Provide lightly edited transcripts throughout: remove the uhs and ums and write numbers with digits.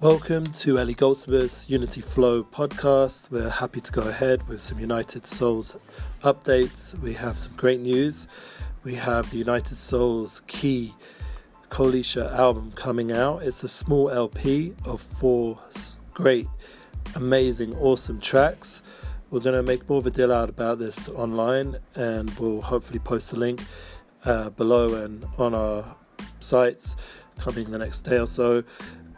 Welcome to Ellie Goldsmith's Unity Flow podcast. We're happy to go ahead with some United Souls updates. We have some great news. We have the United Souls Key Koalisha album coming out. It's a small LP of 4 great, amazing, awesome tracks. We're going to make more of a deal out about this online, and we'll hopefully post a link below and on our sites coming the next day or so.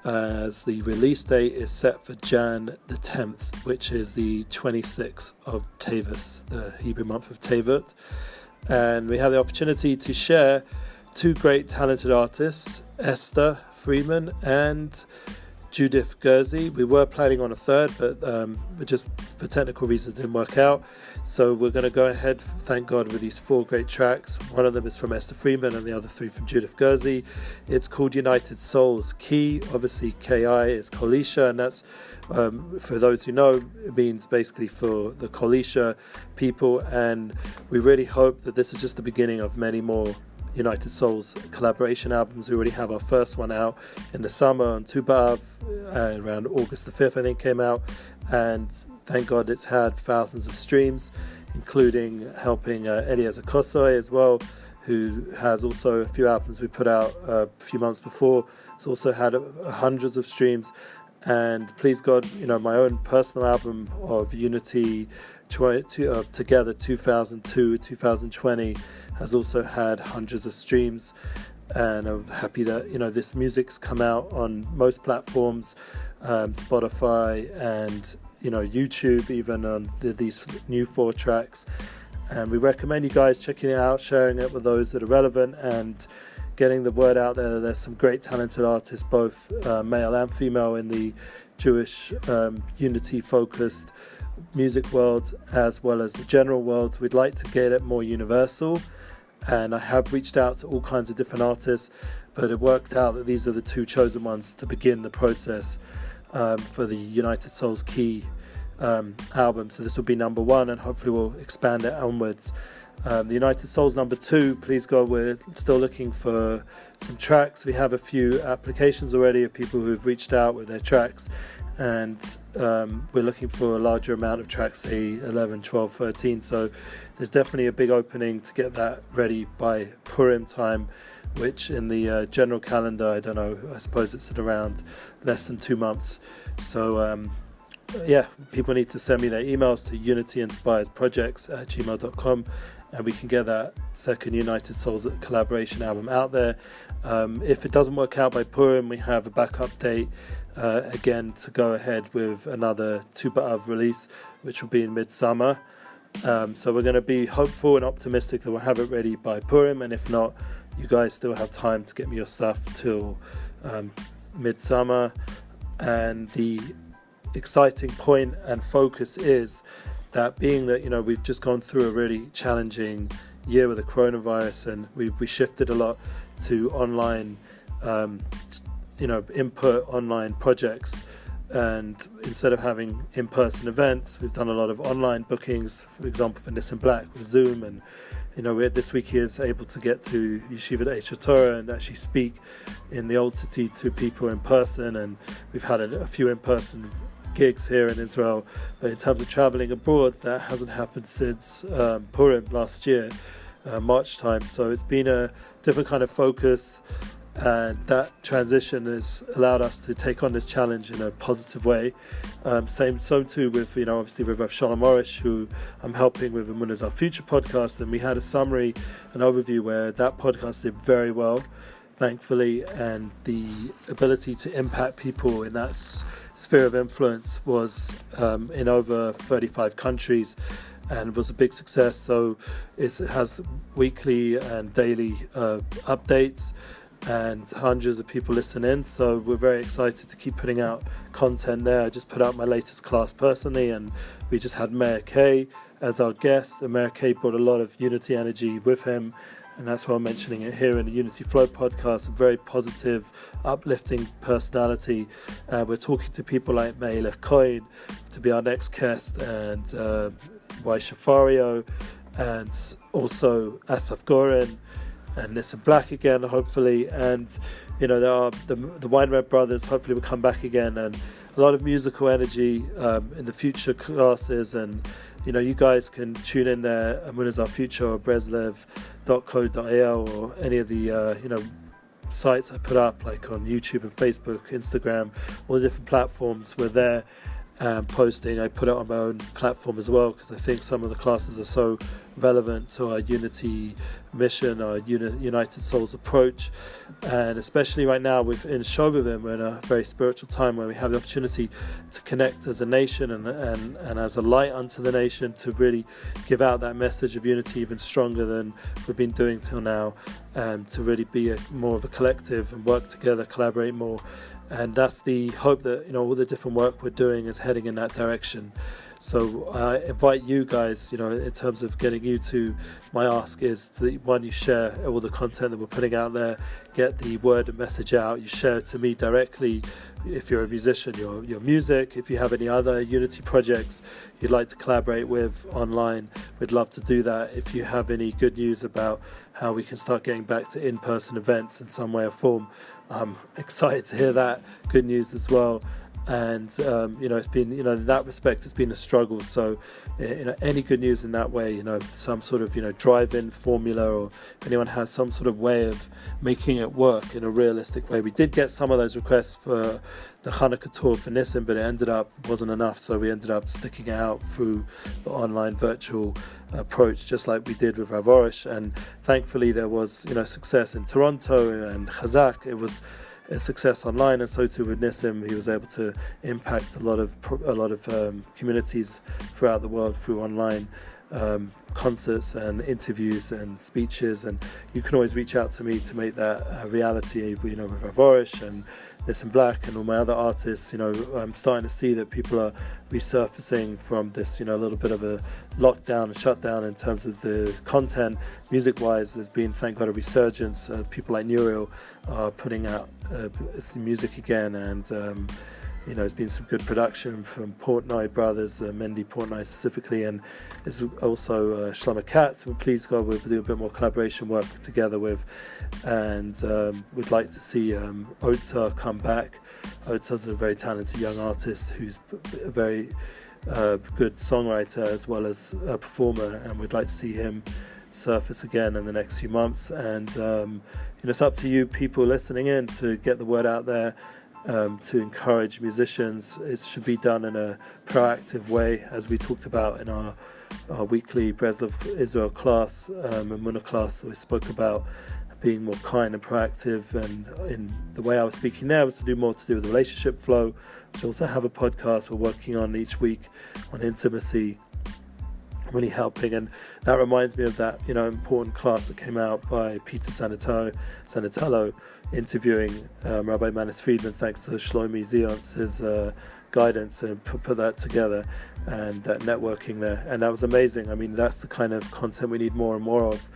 As the release date is set for Jan the 10th, which is the 26th of Teves, the Hebrew month of Tevet. And we have the opportunity to share 2 great talented artists, Esther Freeman and Judith Gersey. We were planning on a third, but just for technical reasons didn't work out. So we're going to go ahead, thank God, with these 4 great tracks. One of them is from Esther Freeman and the other 3 from Judith Gersey. It's called United Souls Key. Obviously KI is Koalisha, and that's, for those who know, it means basically for the Koalisha people. And we really hope that this is just the beginning of many more United Souls collaboration albums. We already have our first one out in the summer on Tu B'Av, around August the 5th I think came out, and thank God it's had thousands of streams, including helping Eliezer Kosoi as well, who has also a few albums we put out a few months before. It's also had hundreds of streams. And please God, my own personal album of Unity Together 2002-2020 has also had hundreds of streams, and I'm happy that this music's come out on most platforms, Spotify and YouTube, even on these new 4 tracks. And we recommend you guys checking it out, sharing it with those that are relevant, and getting the word out there. There's some great talented artists, both male and female, in the Jewish unity-focused music world as well as the general world. We'd like to get it more universal, and I have reached out to all kinds of different artists, but it worked out that these are the 2 chosen ones to begin the process for the United Souls Key album. So this will be number 1, and hopefully we'll expand it onwards. The United Souls number 2, please God, we're still looking for some tracks. We have a few applications already of people who've reached out with their tracks, and we're looking for a larger amount of tracks, say 11, 12, 13. So there's definitely a big opening to get that ready by Purim time, which in the general calendar, I don't know, I suppose it's at around less than 2 months. So people need to send me their emails to unityinspiresprojects@gmail.com, and we can get that second United Souls collaboration album out there. If it doesn't work out by Purim, we have a backup date again to go ahead with another Tu B'Av release, which will be in midsummer. So we're going to be hopeful and optimistic that we'll have it ready by Purim, and if not, you guys still have time to get me your stuff till midsummer. And the exciting point and focus is that, being that we've just gone through a really challenging year with the coronavirus, and we shifted a lot to online input online projects, and instead of having in-person events, we've done a lot of online bookings, for example for Nissan Black with Zoom. And this week he is able to get to Yeshiva Eish Torah and actually speak in the Old City to people in person, and we've had a few in-person gigs here in Israel. But in terms of traveling abroad, that hasn't happened since Purim last year, March time. So it's been a different kind of focus, and that transition has allowed us to take on this challenge in a positive way. So too with obviously with Rav Shalom Orish, who I'm helping with Emunah Our Future podcast, and we had a summary, an overview where that podcast did very well, thankfully, and the ability to impact people in that sphere of influence was in over 35 countries, and was a big success. So it has weekly and daily updates, and hundreds of people listen in. So we're very excited to keep putting out content there. I just put out my latest class personally, and we just had Meir Kay as our guest, and Meir Kay brought a lot of unity energy with him, and that's why I'm mentioning it here in the Unity Flow podcast. A very positive, uplifting personality. We're talking to people like Meila Cohen to be our next guest, and Y Shafario, and also Asaf Goren, and Nissim Black again, hopefully, and there are the Wine Red Brothers. Hopefully, will come back again, and a lot of musical energy in the future classes. And you guys can tune in there. Amunazar Future or breslev.co.il or any of the sites I put up, like on YouTube and Facebook, Instagram, all the different platforms. We're there posting. I put it on my own platform as well, because I think some of the classes are so relevant to our unity mission, our United Souls approach, and especially right now in Shovavim, we're in a very spiritual time where we have the opportunity to connect as a nation and as a light unto the nation, to really give out that message of unity even stronger than we've been doing till now, and to really be more of a collective and work together, collaborate more. And that's the hope, that all the different work we're doing is heading in that direction. So I invite you guys, in terms of getting you to, my ask is that, one, you share all the content that we're putting out there, get the word and message out. You share it to me directly if you're a musician, your music. If you have any other Unity projects you'd like to collaborate with online, we'd love to do that. If you have any good news about how we can start getting back to in-person events in some way or form, I'm excited to hear that good news as well. And it's been, in that respect, it's been a struggle. So any good news in that way, some sort of drive-in formula, or if anyone has some sort of way of making it work in a realistic way. We did get some of those requests for the Hanukkah tour for Nissim, but it wasn't enough, so we ended up sticking it out through the online virtual approach, just like we did with Rav Orish. And thankfully there was success in Toronto and Chazak. It was a success online, and so too with Nissim. He was able to impact a lot of communities throughout the world through online concerts and interviews and speeches. And you can always reach out to me to make that a reality, with Rav Orish and Nissim Black and all my other artists. I'm starting to see that people are resurfacing from this, a little bit of a lockdown and shutdown in terms of the content. Music-wise, there's been, thank God, a resurgence. People like Nuriel are putting out music again, and there's been some good production from Portnoy brothers, Mendy Portnoy specifically, and there's also Shlomo Katz, who, please God, we'll do a bit more collaboration work together with, and we'd like to see Otzar come back. Otzar's a very talented young artist who's a very good songwriter as well as a performer, and we'd like to see him surface again in the next few months. And it's up to you people listening in to get the word out there, to encourage musicians. It should be done in a proactive way, as we talked about in our weekly Breslev Israel class, Emunah class. We spoke about being more kind and proactive, and in the way I was speaking there was to do more to do with the relationship flow, which I also have a podcast we're working on each week on intimacy, really helping. And that reminds me of that important class that came out by Peter Sanatello interviewing Rabbi Manis Friedman, thanks to Shlomi Zions, his guidance, and put that together, and that networking there, and that was amazing. I mean, that's the kind of content we need more and more of.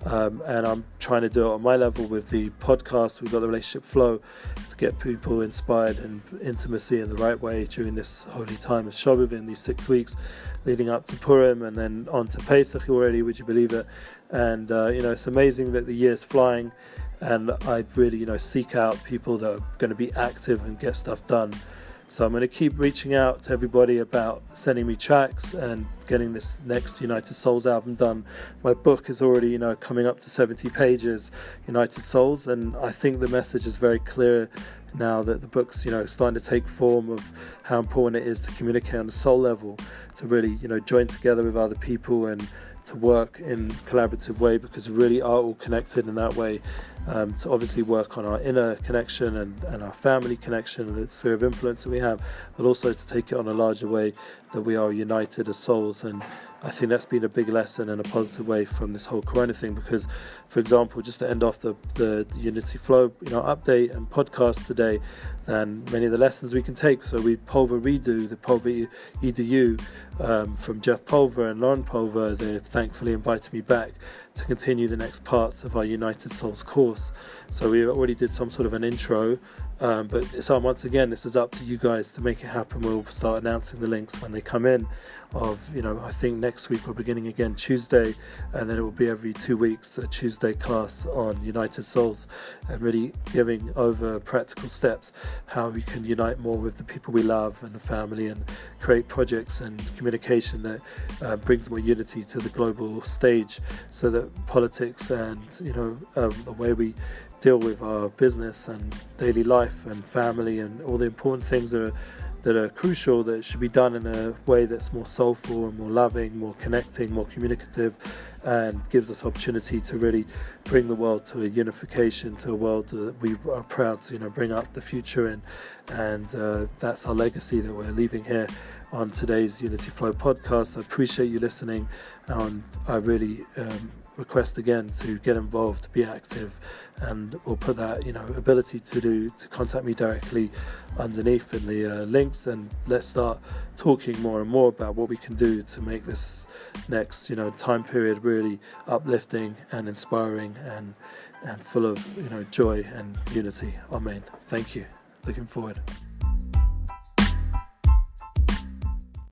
And I'm trying to do it on my level with the podcast. We've got the relationship flow to get people inspired and intimacy in the right way during this holy time of Shabbat, in these 6 weeks leading up to Purim, and then on to Pesach already, would you believe it? And it's amazing that the year's flying, and I really seek out people that are going to be active and get stuff done. So I'm going to keep reaching out to everybody about sending me tracks and getting this next United Souls album done. My book is already, coming up to 70 pages, United Souls, and I think the message is very clear now that the book's, starting to take form of how important it is to communicate on the soul level, to really, join together with other people and to work in a collaborative way, because we really are all connected in that way, to obviously work on our inner connection and our family connection and the sphere of influence that we have, but also to take it on a larger way, that we are united as souls. And I think that's been a big lesson in a positive way from this whole Corona thing, because, for example, just to end off the Unity Flow update and podcast today, and many of the lessons we can take. So we Pulver redo the Pulver EDU from Jeff Pulver and Lauren Pulver. They thankfully invited me back to continue the next parts of our United Souls course. So we already did some sort of an intro, but so once again, this is up to you guys to make it happen. We'll start announcing the links when they come in. I think next week we're beginning again Tuesday, and then it will be every 2 weeks a Tuesday class on United Souls, and really giving over practical steps how we can unite more with the people we love and the family, and create projects and communication that brings more unity to the global stage, so that politics and the way we deal with our business and daily life and family and all the important things that are crucial, that should be done in a way that's more soulful and more loving, more connecting, more communicative, and gives us opportunity to really bring the world to a unification, to a world that we are proud to bring up the future in. And that's our legacy that we're leaving here on today's Unity Flow podcast. I appreciate you listening, and I really request again to get involved, to be active, and we'll put that ability to contact me directly underneath in the links, and let's start talking more and more about what we can do to make this next time period really uplifting and inspiring and full of joy and unity. Amen. Thank you. Looking forward.